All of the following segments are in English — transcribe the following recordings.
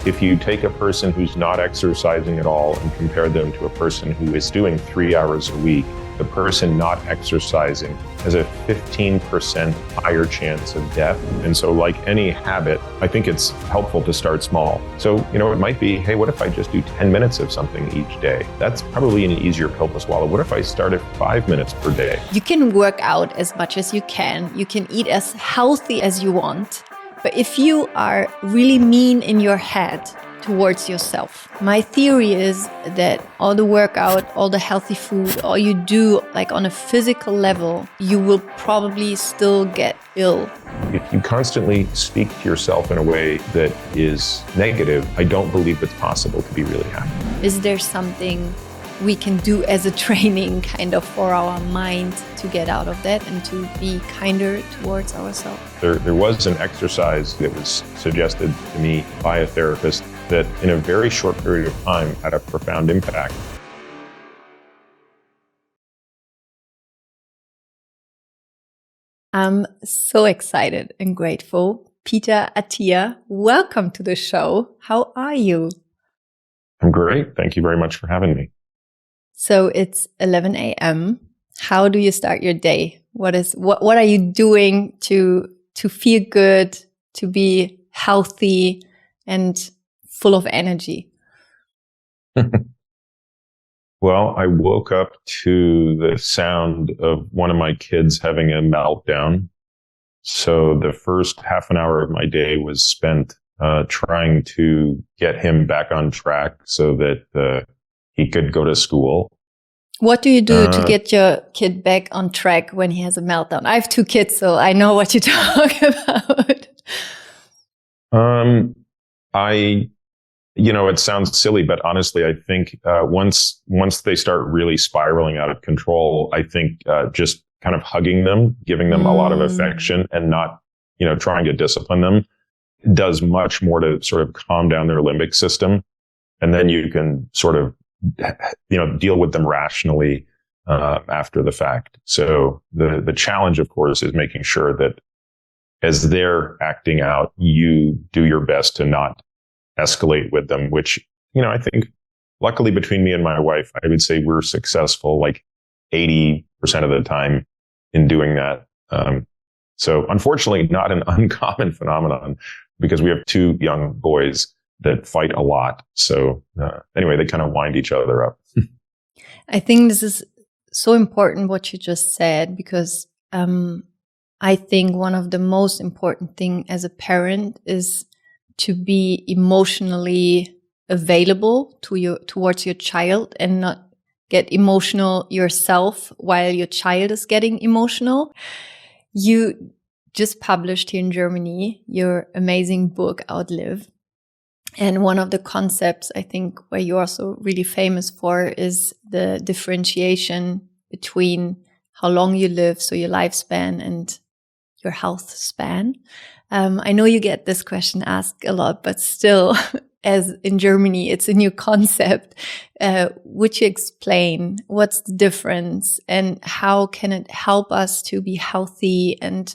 If you take a person who's not exercising at all and compare them to a person who is doing 3 hours a week, the person not exercising has a 15% higher chance of death. And so like any habit, I think it's helpful to start small. So, it might be, hey, what if I just do 10 minutes of something each day? That's probably an easier pill to swallow. What if I start at 5 minutes per day? You can work out as much as you can. You can eat as healthy as you want. But if you are really mean in your head towards yourself, my theory is that all the workout, all the healthy food, all you do like on a physical level, you will probably still get ill. If you constantly speak to yourself in a way that is negative, I don't believe it's possible to be really happy. Is there something we can do as a training kind of for our mind to get out of that and to be kinder towards ourselves? There was an exercise that was suggested to me by a therapist that in a very short period of time had a profound impact. I'm so excited and grateful. Peter Attia, welcome to the show. How are you? I'm great. Thank you very much for having me. So it's 11 a.m. How do you start your day? What are you doing to feel good, to be healthy and full of energy? Well, I woke up to the sound of one of my kids having a meltdown. So the first half an hour of my day was spent trying to get him back on track so that he could go to school. What do you do to get your kid back on track when he has a meltdown? I have 2 kids, so I know what you talk about. It sounds silly, but honestly, I think once they start really spiraling out of control, I think just kind of hugging them, giving them a lot of affection and not, trying to discipline them does much more to sort of calm down their limbic system. And then you can sort of, deal with them rationally after the fact. So the challenge, of course, is making sure that as they're acting out, you do your best to not escalate with them, which, I think luckily between me and my wife, I would say we're successful like 80% of the time in doing that. So unfortunately, not an uncommon phenomenon because we have 2 young boys that fight a lot. So anyway, they kind of wind each other up. I think this is so important what you just said, because I think one of the most important thing as a parent is to be emotionally available towards your child and not get emotional yourself while your child is getting emotional. You just published here in Germany your amazing book, Outlive. And one of the concepts I think where you're also really famous for is the differentiation between how long you live, so your lifespan, and your health span. I know you get this question asked a lot, but still, as in Germany, it's a new concept. Would you explain what's the difference and how can it help us to be healthy and,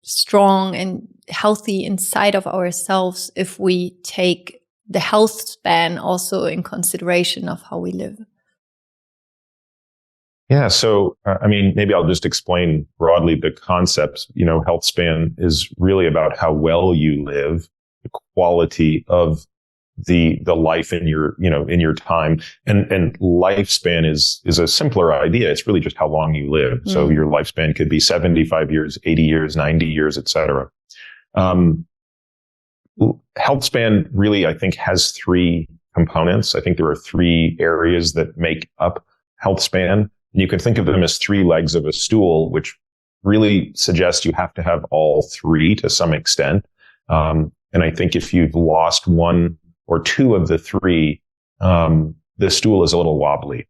strong and healthy inside of ourselves if we take the health span also in consideration of how we live? Yeah. So, maybe I'll just explain broadly the concepts. Health span is really about how well you live, the quality of the life in your time. And lifespan is a simpler idea. It's really just how long you live. Mm. So your lifespan could be 75 years, 80 years, 90 years, et cetera. Health span really, I think, has 3 components. I think there are 3 areas that make up health span. You can think of them as 3 legs of a stool, which really suggests you have to have all 3 to some extent. And I think if you've lost 1 or 2 of the 3, the stool is a little wobbly.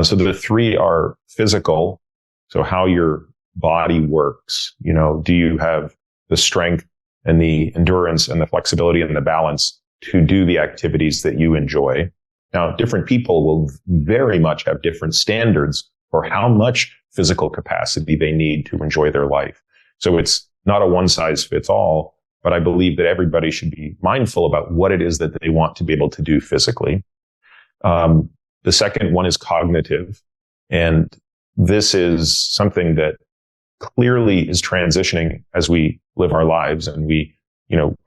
So the 3 are physical. So how your body works, do you have the strength and the endurance and the flexibility and the balance to do the activities that you enjoy? Now, different people will very much have different standards for how much physical capacity they need to enjoy their life. So it's not a one size fits all, but I believe that everybody should be mindful about what it is that they want to be able to do physically. The second one is cognitive. And this is something that clearly is transitioning as we live our lives, and we,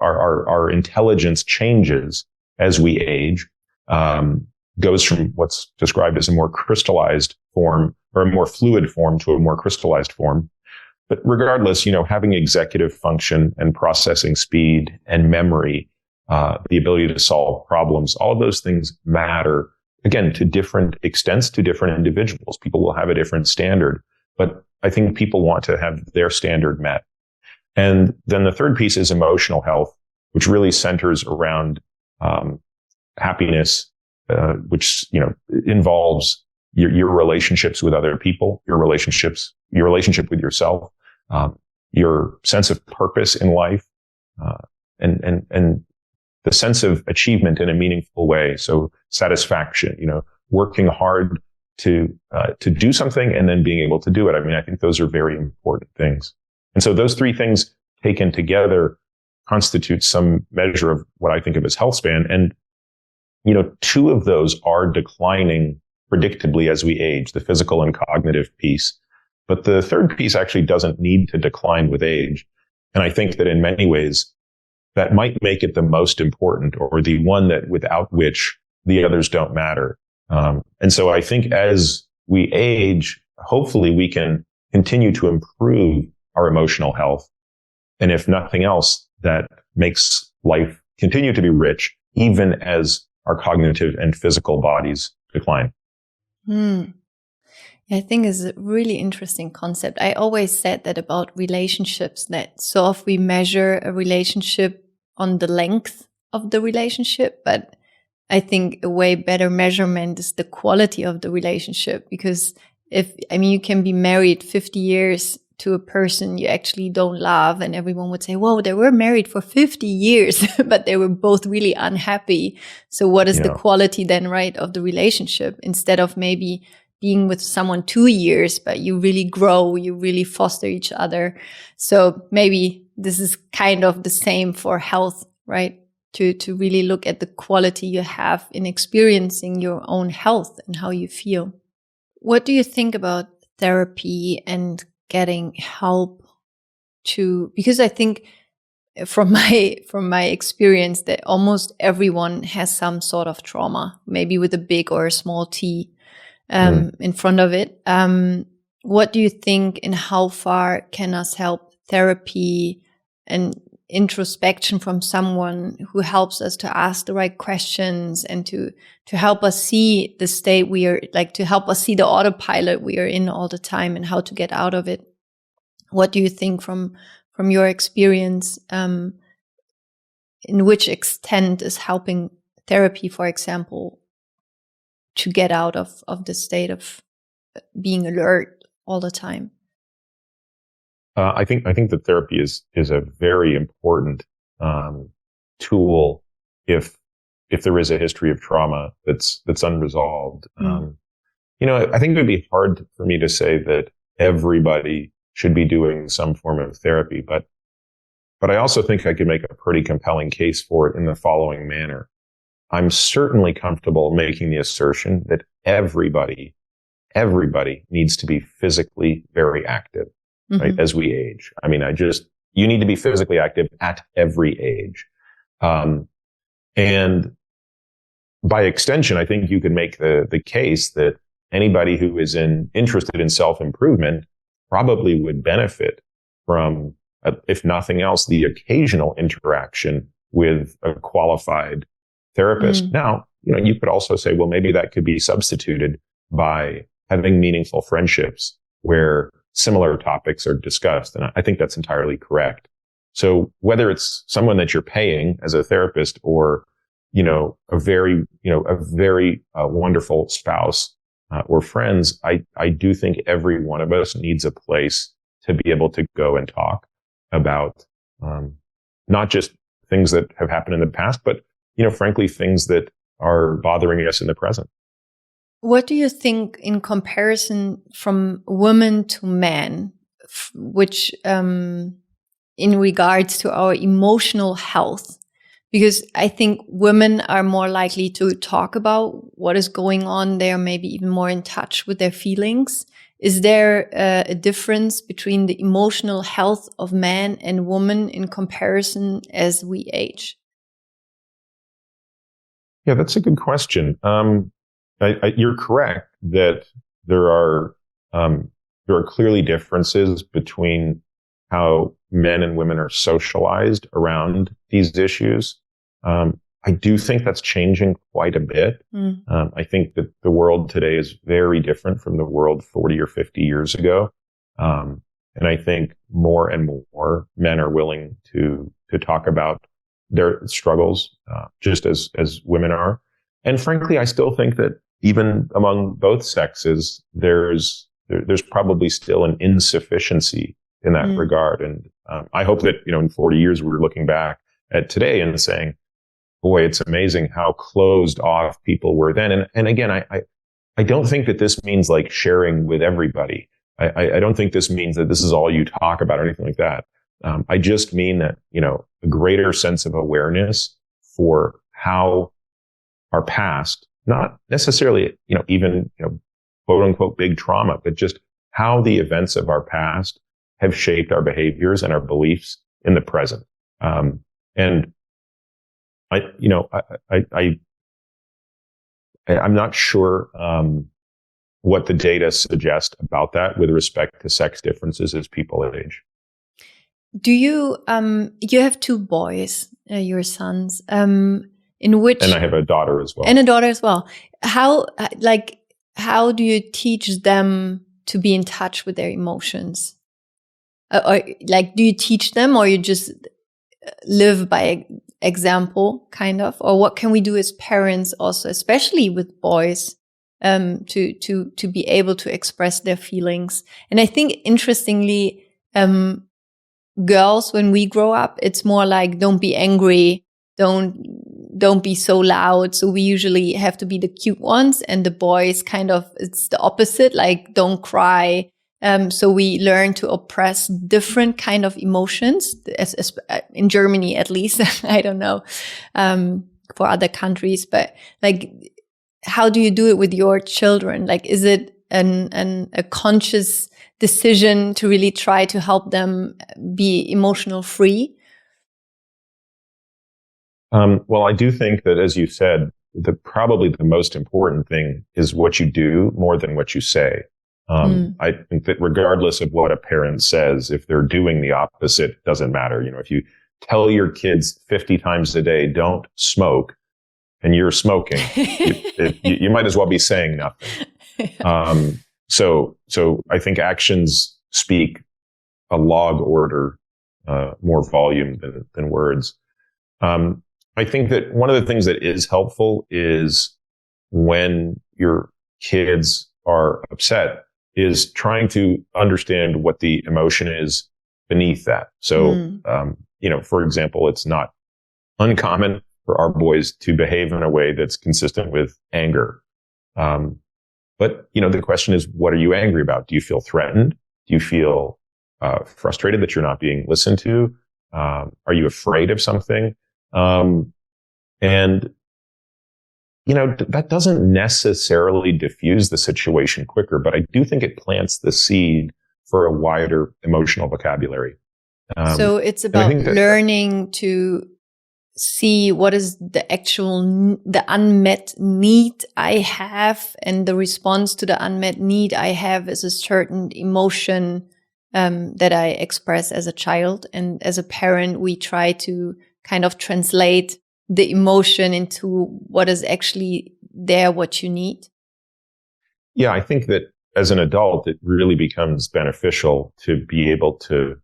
our intelligence changes as we age, goes from what's described as a more crystallized form or a more fluid form to a more crystallized form. But regardless, having executive function and processing speed and memory, the ability to solve problems, all of those things matter, again, to different extents, to different individuals. People will have a different standard, but I think people want to have their standard met. And then the third piece is emotional health, which really centers around happiness, which involves your relationships with other people, your relationship with yourself, your sense of purpose in life, and the sense of achievement in a meaningful way. So satisfaction, working hard to do something and then being able to do it. I mean, I think those are very important things. And so those three things taken together constitute some measure of what I think of as health span. And, two of those are declining predictably as we age, the physical and cognitive piece. But the third piece actually doesn't need to decline with age. And I think that in many ways, that might make it the most important, or the one that without which the others don't matter. And so I think as we age, hopefully we can continue to improve our emotional health. And if nothing else, that makes life continue to be rich, even as our cognitive and physical bodies decline. I think it's a really interesting concept. I always said that about relationships, that so often we measure a relationship on the length of the relationship, but I think a way better measurement is the quality of the relationship. Because you can be married 50 years to a person you actually don't love, and everyone would say, whoa, they were married for 50 years, but they were both really unhappy. So what is the quality then, right, of the relationship? Instead of maybe being with someone 2 years, but you really grow, you really foster each other. So maybe this is kind of the same for health, right? To really look at the quality you have in experiencing your own health and how you feel. What do you think about therapy and getting help because I think from my experience that almost everyone has some sort of trauma, maybe with a big or a small T in front of it. What do you think, and how far can us help therapy and introspection from someone who helps us to ask the right questions and to help us see the state we are, like to help us see the autopilot we are in all the time and how to get out of it? What do you think from your experience, in which extent is helping therapy, for example, to get out of the state of being alert all the time? I think that therapy is a very important tool if there is a history of trauma that's unresolved. I think it would be hard for me to say that everybody should be doing some form of therapy, but I also think I could make a pretty compelling case for it in the following manner. I'm certainly comfortable making the assertion that everybody needs to be physically very active. Right, as we age. I mean, you need to be physically active at every age. And by extension, I think you could make the case that anybody who is interested in self-improvement probably would benefit from, if nothing else, the occasional interaction with a qualified therapist. Now, you could also say, well, maybe that could be substituted by having meaningful friendships where similar topics are discussed. And I think that's entirely correct. So whether it's someone that you're paying as a therapist or, a very wonderful spouse or friends, I do think every one of us needs a place to be able to go and talk about, not just things that have happened in the past, but, frankly, things that are bothering us in the present. What do you think in comparison from women to men, which in in regards to our emotional health? Because I think women are more likely to talk about what is going on. They are maybe even more in touch with their feelings. Is there a difference between the emotional health of man and woman in comparison as we age? Yeah, that's a good question. You're correct that there are clearly differences between how men and women are socialized around these issues. I do think that's changing quite a bit. I think that the world today is very different from the world 40 or 50 years ago. And I think more and more men are willing to talk about their struggles, just as women are. And frankly, I still think that even among both sexes, there's probably still an insufficiency in that regard. And I hope that, in 40 years, we're looking back at today and saying, boy, it's amazing how closed off people were then. And again, I don't think that this means like sharing with everybody. I don't think this means that this is all you talk about or anything like that. I just mean that, a greater sense of awareness for how our past, not necessarily, even, quote unquote, big trauma, but just how the events of our past have shaped our behaviors and our beliefs in the present. And I'm not sure, what the data suggest about that with respect to sex differences as people age. Do you, you have two boys, your sons, in which... And I have a daughter as well. And a daughter as well. How do you teach them to be in touch with their emotions? Or do you teach them, or you just live by example, kind of? Or what can we do as parents also, especially with boys, to be able to express their feelings? And I think, interestingly, girls, when we grow up, it's more like, don't be angry, don't be so loud. So we usually have to be the cute ones, and the boys it's the opposite, like, don't cry. So we learn to oppress different kind of emotions, as in Germany, at least. I don't know, for other countries, but how do you do it with your children? Is it a conscious decision to really try to help them be emotional free? Well, I do think that, as you said, probably the most important thing is what you do more than what you say. I think that regardless of what a parent says, if they're doing the opposite, it doesn't matter. If you tell your kids 50 times a day, don't smoke, and you're smoking, you might as well be saying nothing. So I think actions speak a log order, more volume than words. I think that one of the things that is helpful is when your kids are upset, is trying to understand what the emotion is beneath that. So, for example, it's not uncommon for our boys to behave in a way that's consistent with anger. But, the question is, what are you angry about? Do you feel threatened? Do you feel frustrated that you're not being listened to? Are you afraid of something? And that doesn't necessarily diffuse the situation quicker, but I do think it plants the seed for a wider emotional vocabulary. So it's about learning to see what is the unmet need I have, and the response to the unmet need I have is a certain emotion that I express as a child. And as a parent, we try to kind of translate the emotion into what is actually there, what you need. Yeah, I think that as an adult, it really becomes beneficial to be able to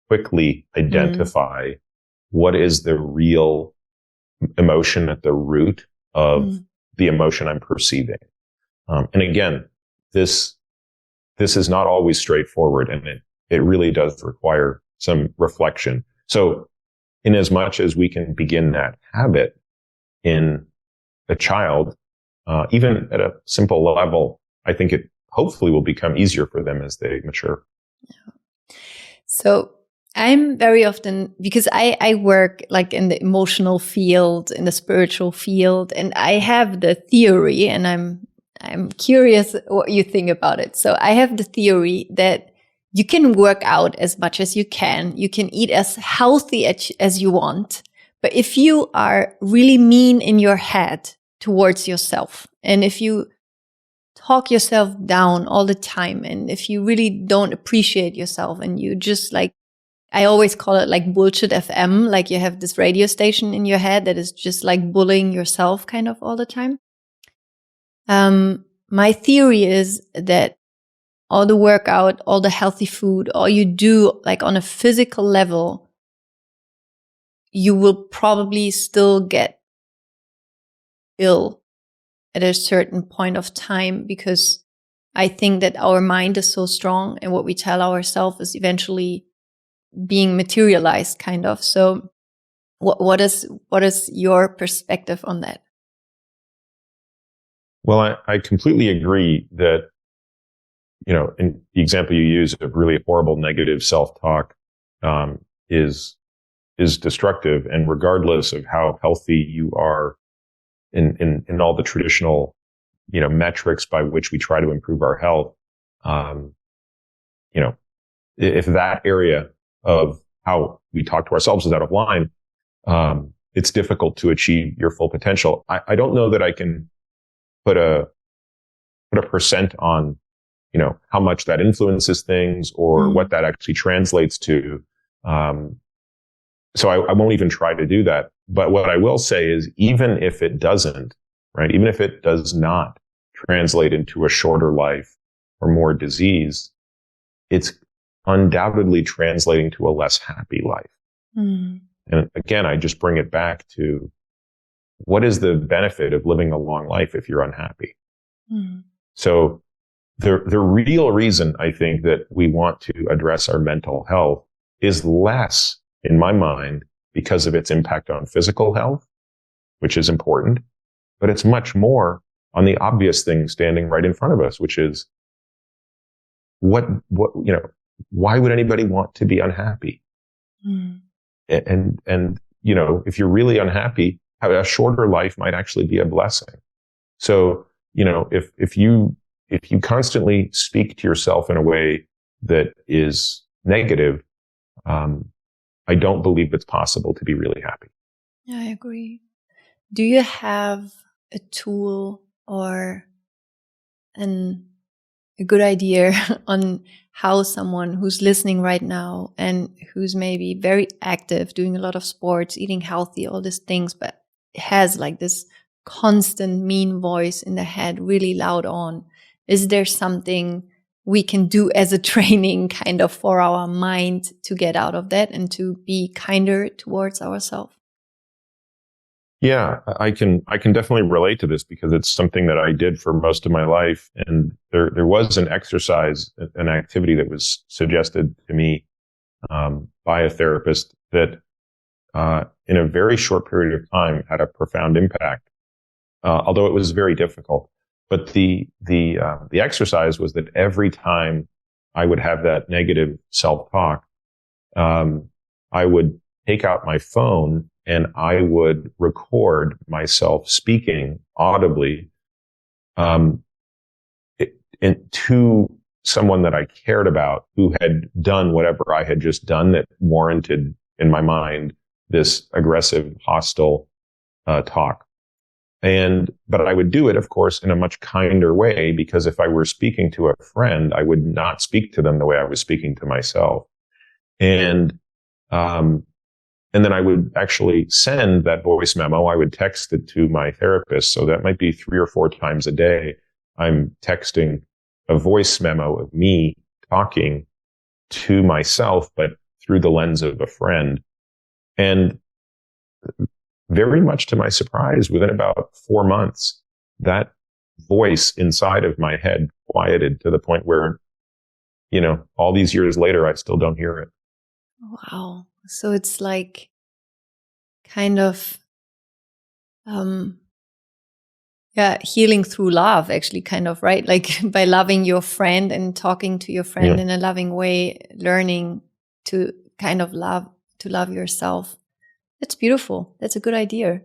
quickly identify what is the real emotion at the root of the emotion I'm perceiving. And again, this is not always straightforward, and it really does require some reflection. So in as much as we can begin that habit in a child, even at a simple level, I think it hopefully will become easier for them as they mature. So I'm very often, because I work like in the emotional field, in the spiritual field, and I have the theory, and I'm curious what you think about it. So I have the theory that you can work out as much as you can. You can eat as healthy as you want. But if you are really mean in your head towards yourself, and if you talk yourself down all the time, and if you really don't appreciate yourself, and you just like, I always call it like bullshit FM, like you have this radio station in your head that is just like bullying yourself kind of all the time. My theory is that all the workout, all the healthy food, all you do like on a physical level, you will probably still get ill at a certain point of time, because I think that our mind is so strong, and what we tell ourselves is eventually being materialized kind of. So what is your perspective on that? Well, I completely agree that, in the example you use of really horrible negative self-talk, is destructive. And regardless of how healthy you are in all the traditional, metrics by which we try to improve our health, if that area of how we talk to ourselves is out of line, it's difficult to achieve your full potential. I don't know that I can put a percent on, how much that influences things or what that actually translates to. So I won't even try to do that. But what I will say is, even if it doesn't, right, even if it does not translate into a shorter life or more disease, it's undoubtedly translating to a less happy life. And again, I just bring it back to, what is the benefit of living a long life if you're unhappy? So the real reason I think that we want to address our mental health is less, in my mind, because of its impact on physical health, which is important, but it's much more on the obvious thing standing right in front of us, which is why would anybody want to be unhappy? And if you're really unhappy, a shorter life might actually be a blessing. So, if you constantly speak to yourself in a way that is negative, I don't believe it's possible to be really happy. Yeah, I agree. Do you have a tool or a good idea on how someone who's listening right now and who's maybe very active, doing a lot of sports, eating healthy, all these things, but has like this constant mean voice in the head really loud on? Is there something we can do as a training kind of for our mind to get out of that and to be kinder towards ourselves? Yeah, I can definitely relate to this, because it's something that I did for most of my life. And there was an exercise, an activity that was suggested to me by a therapist that in a very short period of time had a profound impact, although it was very difficult. But the exercise was that every time I would have that negative self-talk, I would take out my phone and I would record myself speaking audibly to someone that I cared about, who had done whatever I had just done that warranted, in my mind, this aggressive, hostile talk. But I would do it, of course, in a much kinder way, because if I were speaking to a friend, I would not speak to them the way I was speaking to myself. And then I would actually send that voice memo. I would text it to my therapist. So that might be 3 or 4 times a day. I'm texting a voice memo of me talking to myself, but through the lens of a friend. And very much to my surprise, within about 4 months, that voice inside of my head quieted to the point where, all these years later, I still don't hear it. Wow. So it's like kind of, healing through love, actually, kind of, right? Like by loving your friend and talking to your friend in a loving way, learning to kind of love yourself. That's beautiful. That's a good idea.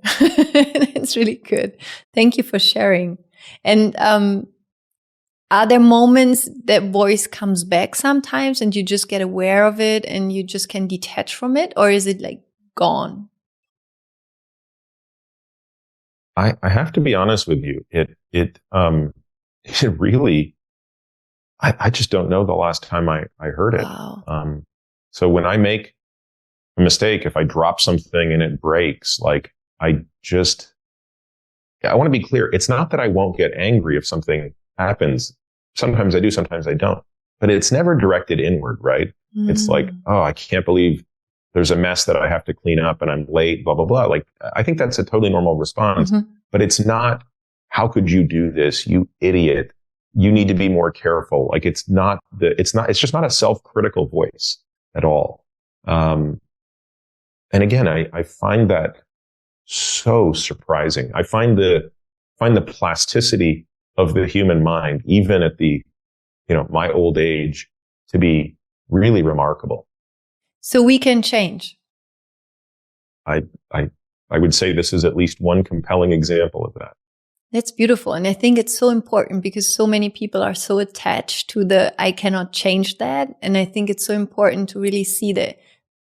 That's really good. Thank you for sharing. And are there moments that voice comes back sometimes and you just get aware of it and you just can detach from it? Or is it like gone? I have to be honest with you. It really, I just don't know the last time I heard it. Wow. So when I make a mistake, if I drop something and it breaks, like I want to be clear. It's not that I won't get angry if something happens. Sometimes I do, sometimes I don't, but it's never directed inward, right? It's like, oh, I can't believe there's a mess that I have to clean up and I'm late, blah, blah, blah. Like, I think that's a totally normal response, but it's not, how could you do this? You idiot. You need to be more careful. Like, it's just not a self-critical voice at all. And again, I find that so surprising. I find the plasticity of the human mind, even at my old age, to be really remarkable. So we can change. I would say this is at least one compelling example of that. That's beautiful. And I think it's so important because so many people are so attached to I cannot change that. And I think it's so important to really see that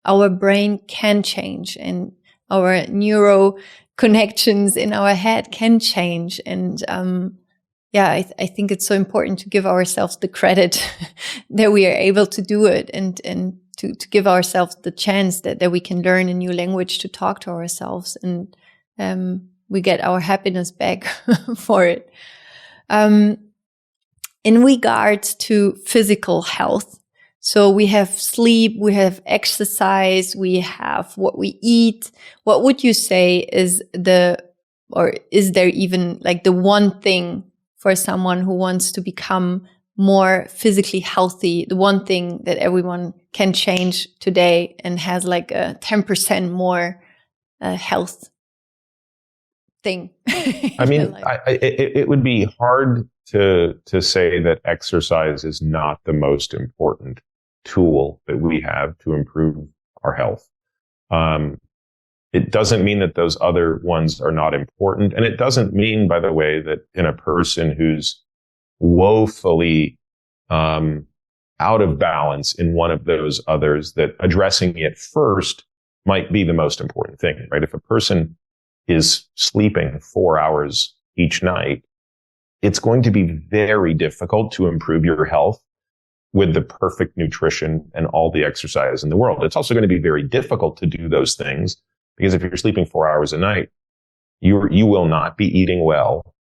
our brain can change and our neuro connections in our head can change. And I think it's so important to give ourselves the credit that we are able to do it and to give ourselves the chance that we can learn a new language to talk to ourselves, and we get our happiness back for it. In regards to physical health, so we have sleep, we have exercise, we have what we eat. What would you say is is there even like the one thing for someone who wants to become more physically healthy, the one thing that everyone can change today and has like a 10% more health thing? I mean, it would be hard to say that exercise is not the most important tool that we have to improve our health. It doesn't mean that those other ones are not important. And it doesn't mean, by the way, that in a person who's woefully out of balance in one of those others, that addressing it first might be the most important thing, right? If a person is sleeping 4 hours each night, it's going to be very difficult to improve your health with the perfect nutrition and all the exercise in the world. It's also going to be very difficult to do those things because if you're sleeping 4 hours a night, you will not be eating well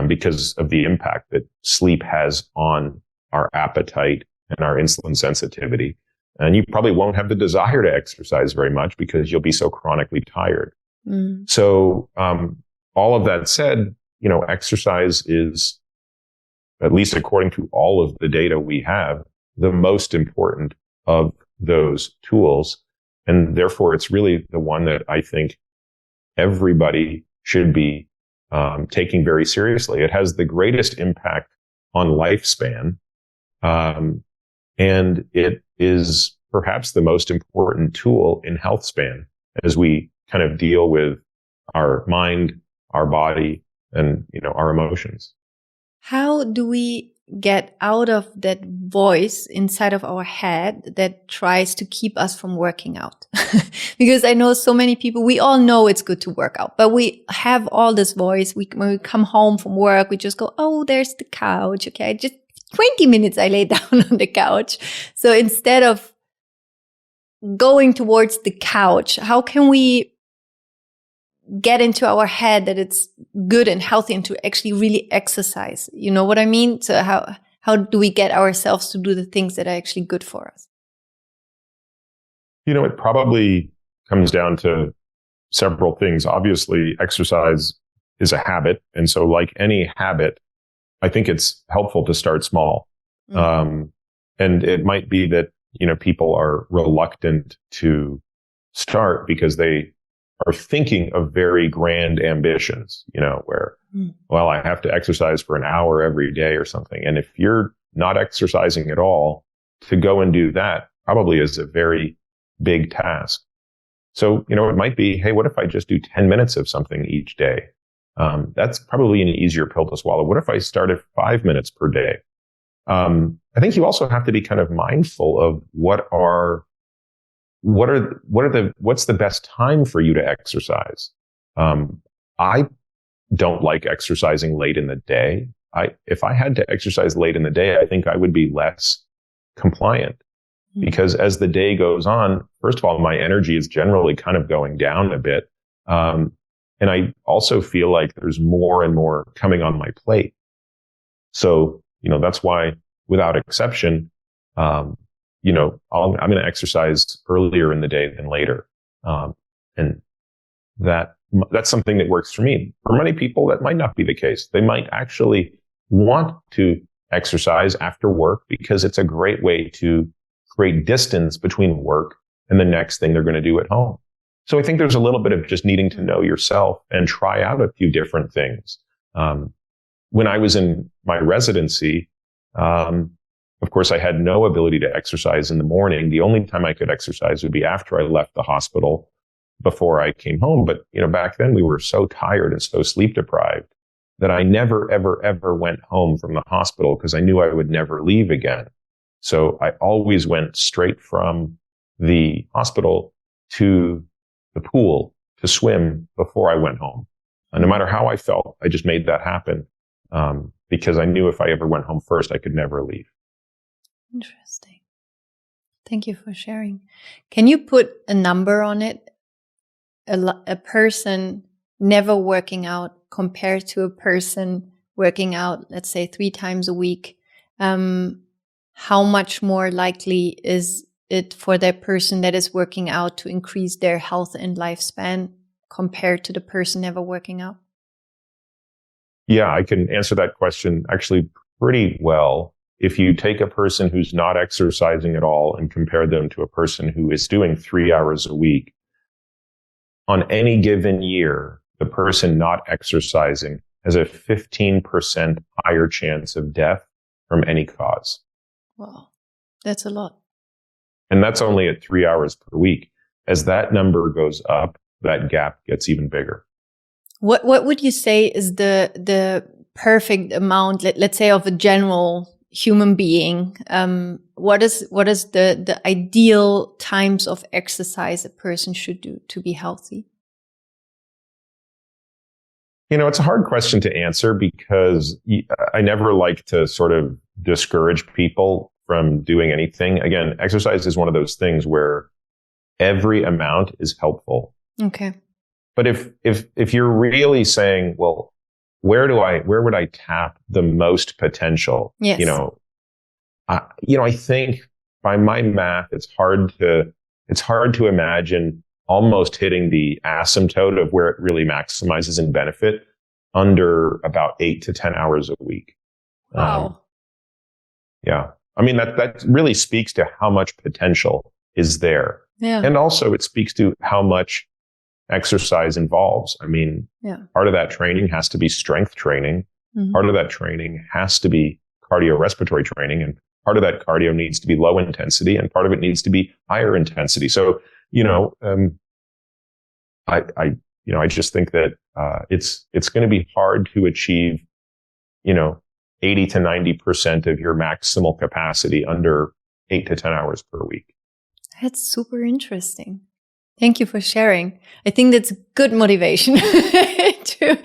because of the impact that sleep has on our appetite and our insulin sensitivity. And you probably won't have the desire to exercise very much because you'll be so chronically tired. So all of that said, exercise is, at least according to all of the data we have, the most important of those tools. And therefore, it's really the one that I think everybody should be taking very seriously. It has the greatest impact on lifespan. And it is perhaps the most important tool in health span as we kind of deal with our mind, our body, and, our emotions. How do we get out of that voice inside of our head that tries to keep us from working out? Because I know so many people, we all know it's good to work out, but we have all this voice. When we come home from work, we just go, oh, there's the couch. Okay, just 20 minutes I lay down on the couch. So instead of going towards the couch, how can we get into our head that it's good and healthy and to actually really exercise? You know what I mean? So how do we get ourselves to do the things that are actually good for us? It probably comes down to several things. Obviously, exercise is a habit. And so like any habit, I think it's helpful to start small. And it might be that, people are reluctant to start because they are thinking of very grand ambitions, where, well, I have to exercise for an hour every day or something. And if you're not exercising at all, to go and do that probably is a very big task. So, it might be, hey, what if I just do 10 minutes of something each day? That's probably an easier pill to swallow. What if I start at 5 minutes per day? I think you also have to be kind of mindful of what's the best time for you to exercise. I don't like exercising late in the day. If I had to exercise late in the day, I think I would be less compliant, because as the day goes on, first of all, my energy is generally kind of going down a bit. And I also feel like there's more and more coming on my plate. So, that's why, without exception, I'm going to exercise earlier in the day than later. And that's something that works for me. For many people, that might not be the case. They might actually want to exercise after work because it's a great way to create distance between work and the next thing they're going to do at home. So I think there's a little bit of just needing to know yourself and try out a few different things. When I was in my residency, of course, I had no ability to exercise in the morning. The only time I could exercise would be after I left the hospital, before I came home. But, back then we were so tired and so sleep deprived that I never, ever, ever went home from the hospital because I knew I would never leave again. So I always went straight from the hospital to the pool to swim before I went home. And no matter how I felt, I just made that happen. Because I knew if I ever went home first, I could never leave. Interesting. Thank you for sharing. Can you put a number on it? A person never working out compared to a person working out, let's say 3 times a week, how much more likely is it for that person that is working out to increase their health and lifespan compared to the person never working out? Yeah, I can answer that question actually pretty well. If you take a person who's not exercising at all and compare them to a person who is doing 3 hours a week, on any given year, the person not exercising has a 15% higher chance of death from any cause. Wow, that's a lot. And that's only at 3 hours per week. As that number goes up, that gap gets even bigger. What would you say is the perfect amount, let's say, of a general human being? What is the ideal times of exercise a person should do to be healthy? It's a hard question to answer because I never like to sort of discourage people from doing anything. Again, exercise is one of those things where every amount is helpful. Okay. But if you're really saying, well, where would I tap the most potential? Yes. I think by my math, it's hard to imagine almost hitting the asymptote of where it really maximizes in benefit under about 8 to 10 hours a week. Wow. Yeah. I mean, that really speaks to how much potential is there. Yeah. And also it speaks to how much exercise involves. I mean, part of that training has to be strength training. Mm-hmm. Part of that training has to be cardiorespiratory training, and part of that cardio needs to be low intensity, and part of it needs to be higher intensity. So, I just think that it's going to be hard to achieve, 80 to 90% of your maximal capacity under 8 to 10 hours per week. That's super interesting. Thank you for sharing. I think that's good motivation to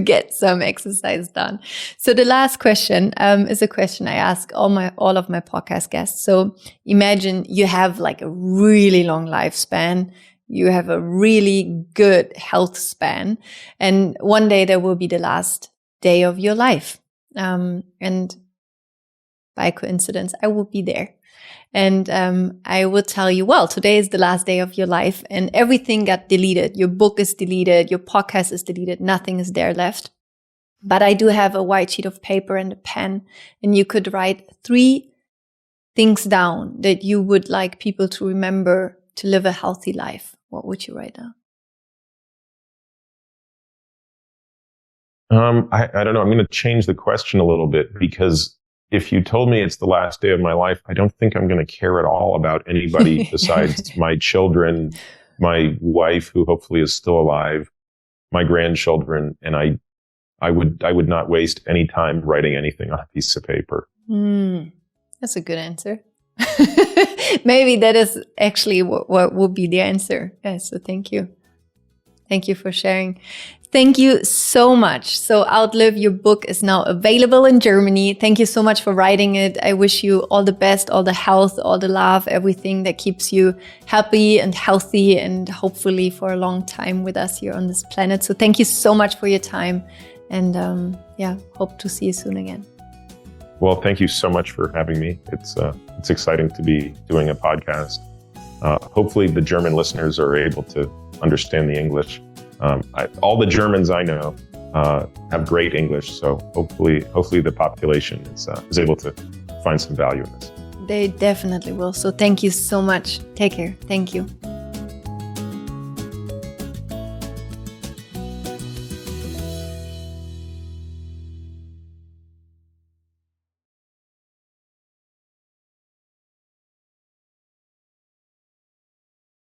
get some exercise done. So the last question is a question I ask all of my podcast guests. So imagine you have like a really long lifespan. You have a really good health span, and one day there will be the last day of your life. And by coincidence, I will be there. And I will tell you, well, today is the last day of your life and everything got deleted. Your book is deleted. Your podcast is deleted. Nothing is there left. But I do have a white sheet of paper and a pen, and you could write 3 things down that you would like people to remember to live a healthy life. What would you write down? I don't know. I'm going to change the question a little bit because if you told me it's the last day of my life, I don't think I'm going to care at all about anybody besides my children, my wife, who hopefully is still alive, my grandchildren, and I would not waste any time writing anything on a piece of paper. That's a good answer. Maybe that is actually what would be the answer. Yeah, so thank you. Thank you for sharing. Thank you so much. So Outlive, your book is now available in Germany. Thank you so much for writing it. I wish you all the best, all the health, all the love, everything that keeps you happy and healthy and hopefully for a long time with us here on this planet. So thank you so much for your time. And hope to see you soon again. Well, thank you so much for having me. It's exciting to be doing a podcast. Hopefully the German listeners are able to understand the English. All the Germans I know have great English, so hopefully the population is able to find some value in this. They definitely will. So thank you so much. Take care. Thank you.